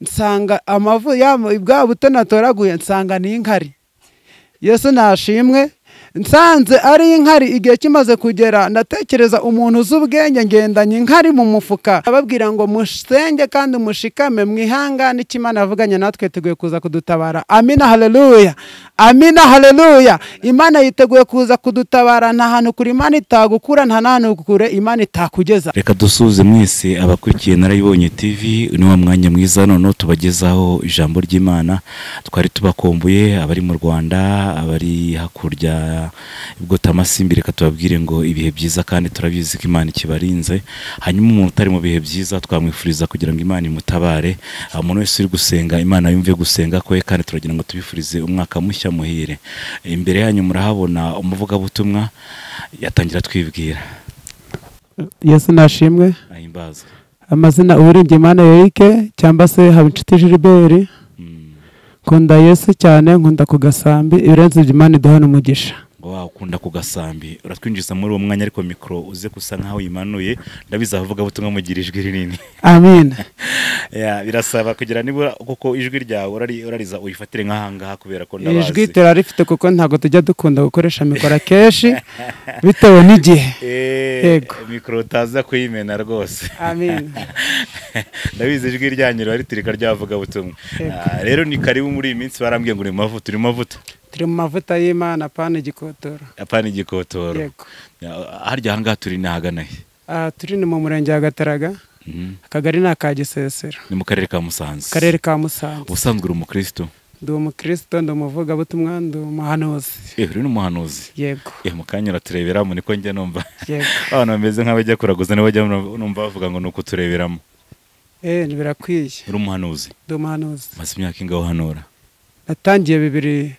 nsanga bwa buto natoraguye nsanga ni inkari. Yesu nashimwe. Nsanze ari inkari igihe kimaze kugera ndatekereza umuntu uzi ubwenge ngendanye inkari mu mufuka ababwira ngo musenge kandi mushikame mwihangane ikimana yavuganye natwe teguye kuza kudutabara. Amina haleluya. Amina haleluya. Imana yiteguye kuza kudutabara nta hantu kuri Imana itagukura nta hantu kure Imana itakugeza. Reka dusuze mwese abakurikiye Narayibonye TV ni wa mwanya mwiza none tubagezaho ijambo ry'Imana twari tubakombuye abari mu Rwanda abari hakurya ubwo tamasimbire katubabwire ngo ibihe byiza kandi turabizi ko Imana ikibarinze. Hanyuma umuntu utari mu bihe byiza twamwifuriza kugira ngo Imana imutabare. Umuntu wese uri gusenga Imana yumve gusenga kwe kandi turagira ngo tubifurize umwaka mushya muhire. Imbere yanyu murahabona umuvugabutumwa yatangira twibwira. Yesu nashimwe. Ahimbazwe. Amazina Uwiringiye Imana Eric cyangwa se Habinshuti Gilbert. Nkunda Yesu cyane, nkunda ku gasambi ibirenze Imana iduhana umugisha. Wow, ukunda ku gasambi uratwinjiza muri uwo mwanya ariko mikro uze kusa nkaho imanuye ndabiza avuga butumwa mugira ijwi rinini. Amen. Birasaba kugira nibura kuko ijwi ryawe urariza uyifatire nkahanga kubera ko ndabazi. Ijwi turarifite kuko ntago tujya dukunda gukoresha mikoro keshi bitewe n'igihe. Yego. Mikro taza kuyimena rwose. Amen. Ndabiza ijwi ryanyu raritirika ryavuga butumwa. Rero ni karibu muri iyi minsi barambwiye ngo ni mavuta uri mavuta. Turi mu mavuta y'Imana apana igikotoro. Apana igikotoro. Yego. Harya hanga turi nahagana he? Turi ni mu murenge wa Gataraga. Akagari na ka Gisesero. Ni mu karere ka Musanze. Karere ka Musanze. Usanzwe uri umukristo? Ndi umukristo, ndi umuvugabutumwa, ndi umuhanuzi. Uri n'umuhanuzi? Yego. Mukanyura tureberamo niko njye numva. Yego. Abantu bameze nk'abajya kuraguza nibo bajya numva bavuga ngo nuko tureberamo. Birakwiye. Uri umuhanuzi? Ndi umuhanuzi. Maze imyaka ingaho uhanura? Natangiye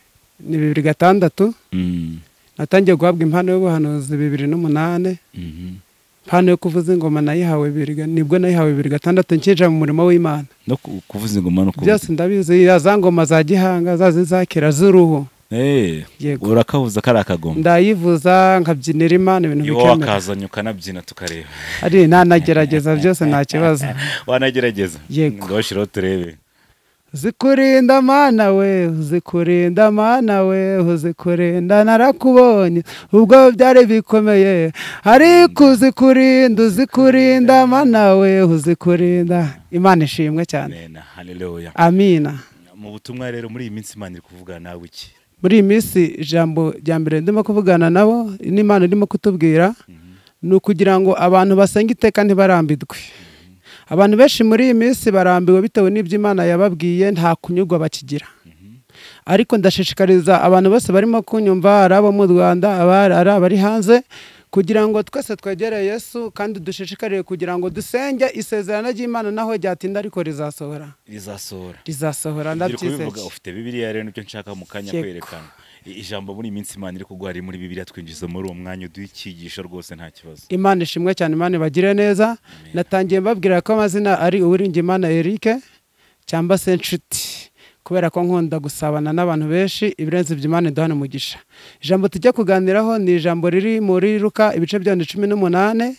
2006. Natangiye guhabwa impano y'ubuhanuzi 2008. Impano yo kuvuza ingoma nayihawe nibwo nayihawe 2006 nkinjira mu murimo w'Imana. No kuvuza ingoma no kuvuza. Byose ndabizi za ngoma za gihanga zazakira z'uruhu. Urakavuza kari akagoma. Ndayivuza nkabyinira Imana ibintu bikemera. Yo wakazanye ukanabyina tukareba. Ari nanagerageza byose nta kibazo. Wanagerageza? Yego. Ngoshiro turebe. Uzikurinda Mana we, uzikurinda Mana we, uzikurinda narakubonye ubwo byari bikomeye ariko uzikurinda Mana we, uzikurinda. Imana ishimwe cyane. Amen. Haleluya. Amina. Mu butumwa rero muri iyi minsi Imana iri kuvugana nawe iki? Muri iyi minsi ijambo rya mbere ndimo kuvugana nabo n'Imana irimo kutubwira ni ukugira ngo abantu basenga iteka ntibarambirwe. Abantu benshi muri iyi minsi barambiwe bitewe n'ibyo Imana yababwiye nta kunyurwa bakigira. Ariko ndashishikariza abantu bose barimo kunyumva ari abo mu Rwanda ari abari hanze kugira ngo twese twegere Yesu kandi dushishikarire kugira ngo dusenge isezerano ry'Imana naho ryatinda ariko rizasohora ndabyizeye. Ufite Bibiliya rero nibyo nshaka mu kanya kwerekana. Ijambo muri minsi Imana iri kugwa ari muri Bibiliya twinjiza muri uwo mwanya udukigisha rwose nta kibazo. Imana ishimwe cyane, Imana bagire neza. Natangiye mbabwira ko amazina ari Uwiringiye Imana Eric cyangwa se Nshuti kubera ko nkunda gusabana n'abantu benshi ibirenze by'Imana iduhana umugisha. Ijambo tujya kuganiraho ni ijambo riri muri Luka ibice bya 18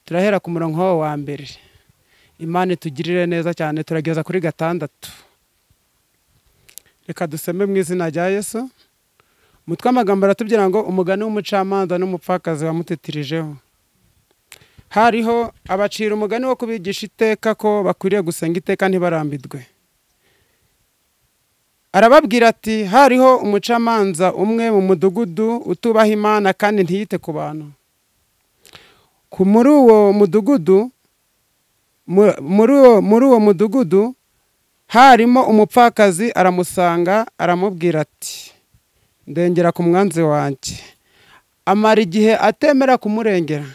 turahera ku murongo wa mbere. Imana itugirire neza cyane turageza kuri 6. Reka duseme mu izina rya Yesu. Mutwe amagambo aratubwira ngo umugani w'umucamanza n'umupfakazi wamutitirijeho. Hariho abacira umugani wo kubigisha iteka ko bakwiriye gusenga iteka ntibarambirwe. Arababwira ati hariho umucamanza umwe mu mudugudu utubaha Imana kandi ntiyite ku bantu. Muri uwo mudugudu harimo umupfakazi aramusanga aramubwira ati ndengera ku mwanzi wanjye. Amara igihe atemera kumurengera.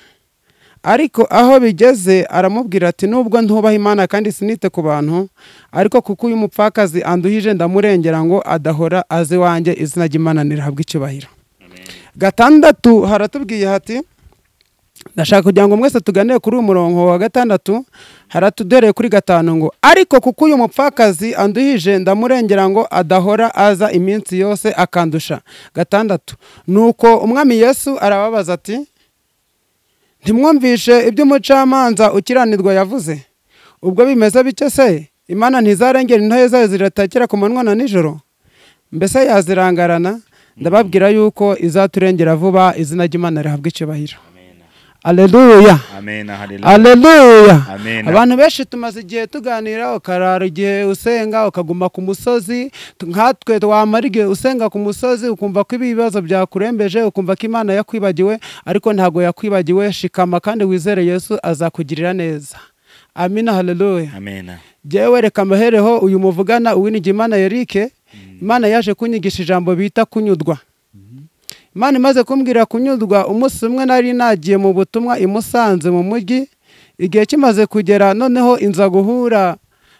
Ariko aho bigeze aramubwira ati nubwo ntubaha Imana kandi sinite ku bantu ariko kuko uyu mupfakazi anduhije ndamurengera ngo adahora azi wanjye izina ry'Imana nirahabwa icyubahiro. 6 haratubwiye hati ndashaka kugira ngo mwese tuganire kuri uyu murongo wa 6 haratudereye kuri 5 ngo ariko kuko uyu mupfakazi anduhije ndamurengera ngo adahora aza iminsi yose akandusha. 6 nuko umwami Yesu arababaza ati ntimwumvishe ibyo umucamanza ukiranirwa yavuze ubwo bimeze bice se Imana ntizarengera intoya zayo ziratakira ku manywa na nijoro, mbese yazirangarana? Ndababwira yuko izaturengera vuba, izina ry'Imana rihabwa icyubahiro. Aleluya, aleluya. Abantu benshi tumaze igihe tuganira, ukarara igihe usenga, ukaguma ku musozi. Nkatwe wamara igihe usenga ku musozi ukumva ko ibibazo byakurembeje, ukumva ko Imana yakwibagiwe, ariko ntago yakwibagiwe. Shikama kandi wizere Yesu azakugirira neza. Amina, haleluya. Jewe reka mahereho uyu muvugana Uwinigimana Eric. Imana yaje kunyigisha ijambo bita kunyudwa. Imana imaze kumbwira kunyudwa, umunsi umwe nari nagiye mu butumwa i Musanze mu mujyi. Igihe kimaze kugera, noneho inza guhura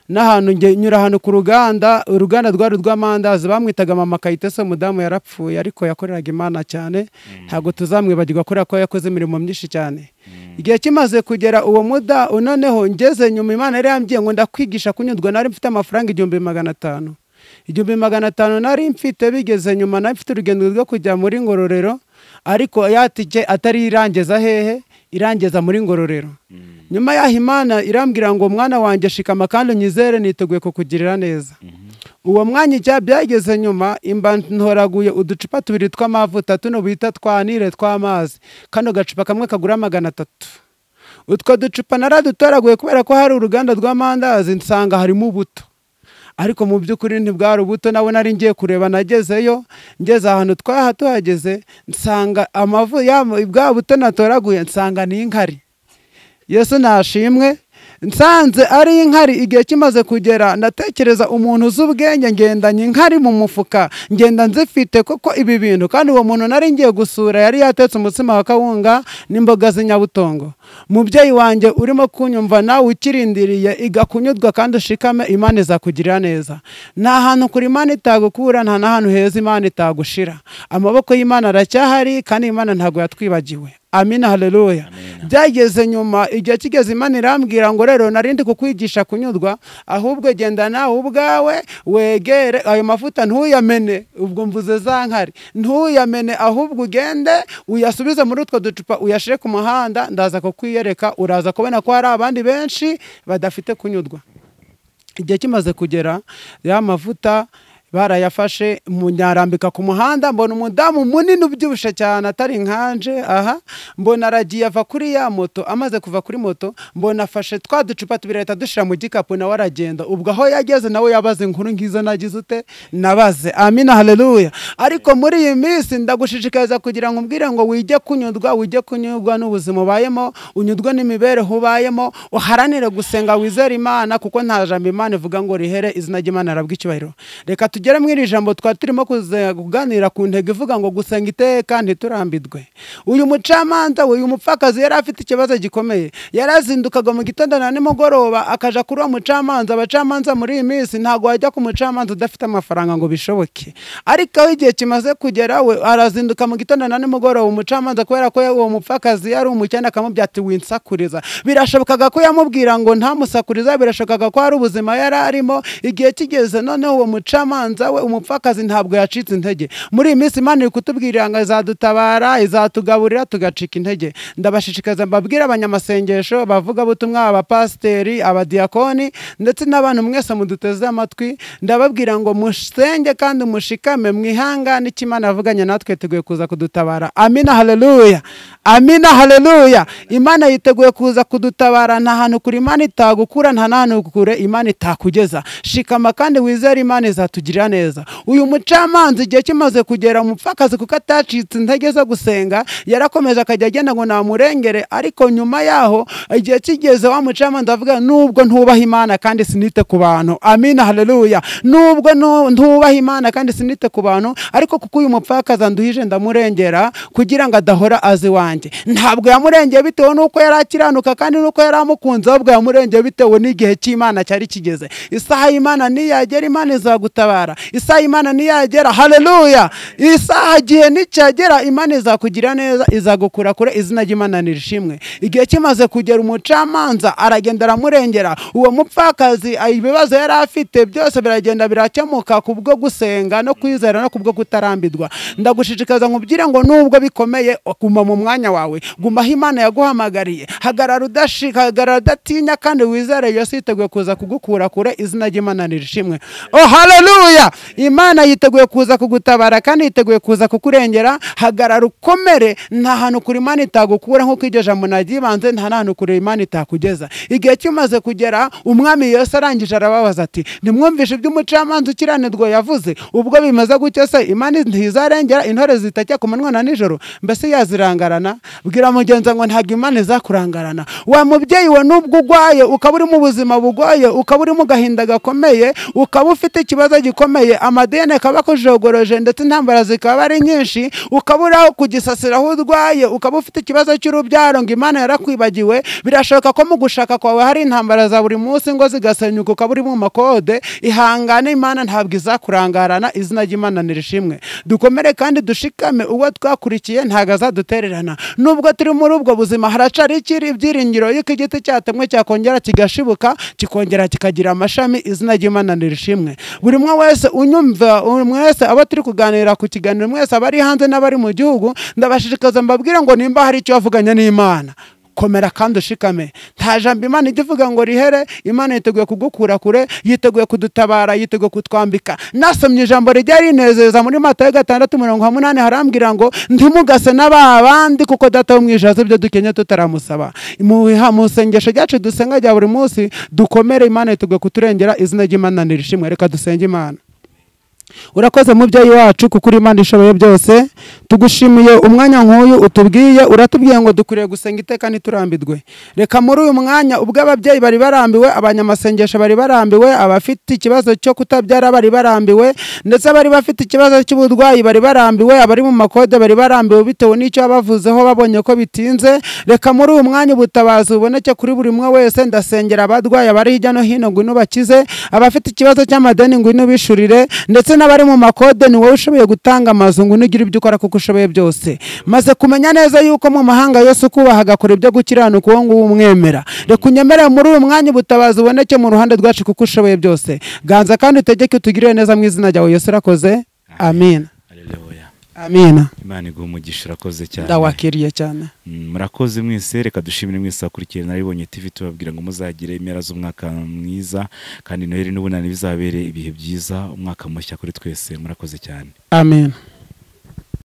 n'ahantu nyura ahantu ku uruganda rwari rw'amandazi, bamwitaga Mama Kayitesi. Umudamu yarapfuye ariko yakoreraga Imana cyane, ntago tuzamwibagirwa kubera ko yakoze imirimo myinshi cyane. Igihe kimaze kugera uwo muda, noneho ngeze nyuma, Imana yari yambwiye ngo ndakwigisha kunyudwa. Nari mfite amafaranga 1500. 1500 nari mfite. Bigeze nyuma nari mfite urugendo rwo kujya muri Ngororero, ariko yatike atari irangeza hehe, irangeza muri Ngororero. Nyuma yaho Imana irambwira ngo mwana wanjye shikama kandi unyizere, niteguye kukugirira neza. Uwo mwanya icya byageze nyuma, imba ntoraguye uducupa 2 tw'amavuta, tuno bita twanire tw'amazi. Kano gacupa kamwe kagura 300. Utwo ducupa naradutoraguye kubera ko hari uruganda rw'amandazi, nsanga harimo ubuto. Ariko mu by'ukuri ntibwari ubuto, nawe nari ngiye kureba. Nagezeyo, ngeze ahantu tuhageze, nsanga amavu bwa buto natoraguye, nsanga ni inkari. Yesu nashimwe. Nsanze ari inkari. Igihe kimaze kugera, ndatekereza umuntu z'ubwenge, ngendanye inkari mu mufuka, ngenda nzifite koko ibi bintu. Kandi uwo muntu nari ngiye gusura yari yatetse umutsima wa kawunga n'imboga z'inyabutongo. Mubyeyi wanjye urimo kunyumva, nawe ukirindiriye igakunyudwa kandi ushikame, Imana izakugirira neza. Nta hantu kuri Imana itagukura, nta n'ahantu heza Imana itagushira. Amaboko y'Imana aracyahari kandi Imana ntago yatwibagiwe. Amina, haleluya. Byageze nyuma, igihe kigeze, Imana irambwira ngo rero narindi kukwigisha kunyudwa, ahubwo genda nawe ubwawe wegere ayo mafuta, ntuyamene. Ubwo mvuze za nkari, ntuyamene, ahubwo ugende uyasubize muri utwo ducupa, uyashire ku muhanda. Ndaza kukwiyereka, uraza kubona ko hari abandi benshi badafite kunyudwa. Igihe kimaze kugera, ya mafuta barayafashe, munyarambika ku muhanda. Mbona umudamu munini ubyibushe cyane, atari nkanje. Mbona aragiye ava kuri ya moto. Amaze kuva kuri moto, mbona afashe twa ducupa 2 leta dushira mu gikapu, nawe aragenda. Ubwo aho yageze nawe yabaze inkuru ngizo nagize ute nabaze. Amina, haleluya. Ariko muri iyi minsi ndagushishikariza kugira ngo umbwire ngo wige kunyurwa n'ubuzima ubayemo, unyudwe n'imibereho ubayemo, uharanire gusenga, wizere Imana, kuko nta jambo Imana ivuga ngo rihere, izina ry'Imana arabwa icyubahiro. Reka tugere mwiri jambo twaturimo kuganira ku ntego ivuga ngo gusenga iteka ntiturambirwe. Uyu mucamanza, uyu mupfakazi yari afite ikibazo gikomeye. Yarazindukaga mu gitondo na nimugoroba akaja kuri uwo mucamanza. Abacamanza muri iyi minsi ntago wajya ku mucamanza udafite amafaranga ngo bishoboke. Ariko aho igihe kimaze kugera, we arazinduka mu gitondo na nimugoroba. Umucamanza kubera ko uwo mupfakazi yari umukene, akamubwira ati winsakuriza. Birashobokaga ko yamubwira ngo ntamusakuriza, birashobokaga ko hari ubuzima yari arimo. Igihe kigeze, noneho uwo mucamanza we, umupfakazi ntabwo yacitse intege. Muri iyi minsi Imana iri kutubwira ngo izadutabara, izatugaburira, tugacika intege. Ndabashishikaza mbabwira abanyamasengesho, bavuga butumwa, abapasiteri, abadiyakoni, ndetse n'abantu mwese muduteze amatwi, ndababwira ngo musenge kandi mushikame, mwihangane, icyo Imana yavuganye natwe teguye kuza kudutabara. Amina, haleluya. Amina, haleluya. Imana yiteguye kuza kudutabara. Nta hantu kuri Imana itagukura, nta n'ahantu kure Imana itakugeza. Shikama kandi wizere Imana izatugirira neza. Uyu mucamanza igihe kimaze kugera, umupfakazi kuko atacitse intege zo gusenga, yarakomeje akajya agenda ngo namurengere. Ariko nyuma yaho igihe kigeze, wa mucamanza avuga nubwo ntubaha Imana kandi sinite ku bantu. Amina, haleluya. Nubwo ntubaha Imana kandi sinite ku bantu, ariko kuko uyu mupfakazi anduhije ndamurengera kugira ngo adahora azi wanjye. Ntabwo yamurengeye bitewe nuko yarakiranuka kandi nuko yaramukunze, ahubwo yamurengeye bitewe n'igihe cy'Imana cyari kigeze. Isaha y'Imana niyagera, Imana izagutabara. gutabara. Isaha Imana niyagera, haleluya, isaha gihe nicyagera Imana izakugira neza, izagukura kure, izina ry'Imana nirishimwe. Igihe kimaze kugera umucamanza aragenda aramurengera, uwo mupfakazi ibibazo yari afite byose biragenda birakemuka kubwo gusenga no kwizera no kubwo kutarambirwa. Ndagushishikaza nkubwire ngo nubwo bikomeye, guma mu mwanya wawe, guma aho Imana yaguhamagariye, hagarara udatinya kandi wizere Yesu yiteguye kuza kugukura kure, izina ry'Imana nirishimwe. Oh haleluya, Imana yiteguye kuza kugutabara kandi yiteguye kuza kukurengera. Hagarara ukomere, nta hantu kuri Imana itagukura, nk'uko iryo jambo nagibanze, nta hantu kuri Imana itakugeza. Igihe kimaze kugera umwami Yesu arangije arababaza ati nimwumvishe iby'umucamanza ukiranirwa yavuze, ubwo bimaze gutyo se Imana ntizarengera intore zitajya ku manywa na nijoro? Mbese yazirangarana? Bwira mugenzi ngo ntabwo Imana izakurangarana. Wa mubyeyi we, nubwo ugwaye, ukaba uri mu buzima bugoye, ukaba uri mu gahinda gakomeye, ukaba ufite ikibazo gikomeye, amadeni akaba kujogoroje ndetse intambara zikaba ari nyinshi, ukaba uri aho kugisasira aho urwaye, ukaba ufite ikibazo cy'urubyaro ngo Imana yarakwibagiwe, birashoboka ko mu gushaka kwawe hari intambara za buri munsi ngo zigasenyuka, ukaba uri mu makode. Ihangane, Imana ntabwo izakurangarana, izina ry'Imana nirishimwe. Dukomere kandi dushikame, uwo twakurikiye ntabwo azadutererana. Nubwo turi muri ubwo buzima, haracari ibyiringiro yuko igiti cyatemwe cyakongera kigashibuka, kikongera kikagira amashami, izina ry'Imana nirishimwe. Buri umwe wese unyumva, mwese abo turi kuganira ku kiganiro, mwese abari hanze n'abari mu gihugu, ndabashishikaza mbabwire ngo nimba hari icyo wavuganye n'Imana, komera kandi ushikame. Nta jambo Imana ijya ivuga ngo rihere. Imana yiteguye kugukura kure, yiteguye kudutabara, yiteguye kutwambika. Nasomye ijambo rijya rinezeza muri Matayo 6:8, harambwira ngo ntimugase n'abandi kuko Data wo mu ijuru azi ibyo dukeneye tutaramusaba. Mu sengesho ryacu dusenga rya buri munsi, dukomere, Imana yiteguye kuturengera, izina ry'Imana nirishimwe. Reka dusenge Imana. Urakoze mubyeyi wacu kuko uri Imana ishoboye byose. Tugushimiye umwanya nk'uyu utubwiye, uratubwiye ngo dukwiriye gusenga iteka ntiturambirwe. Reka muri uyu mwanya ubwo ababyeyi bari barambiwe, abanyamasengesho bari barambiwe, abafite ikibazo cyo kutabyara bari barambiwe, ndetse bari bafite ikibazo cy'uburwayi bari barambiwe, abari mu makode bari barambiwe bitewe n'icyo bavuzeho babonye ko bitinze. Reka muri uyu mwanya ubutabazi buboneke kuri buri umwe wese. Ndasengera abadwayi abari hirya no hino ngo bakize, abafite ikibazo cy'amadeni ngo bishurire, ndetse n'abari mu makode ni wowe ushoboye gutanga amazu ngo ugira ibyo ukora kuko ushoboye byose. Maze kumenya neza yuko mu mahanga yose ukubaha agakora ibyo gukiranuka, uwo nguwo umwemera. Reka unyemere muri uyu mwanya ubutabazi uboneke mu ruhande rwacu kuko ushoboye byose. Ganza kandi utegeke utugirire neza mu izina ryawe Yesu. Urakoze. Amen. Amina. Imana iguha umugisha. Urakoze cyane. Ndawakiriye cyane. Murakoze mwese. Reka dushimire mwese akurikiye Naribonye TV, tubabwira ngo muzagire impera z'umwaka mwiza kandi Noheli n'ubunani bizabere ibihe byiza, umwaka mushya kuri twese. Murakoze cyane. Amen.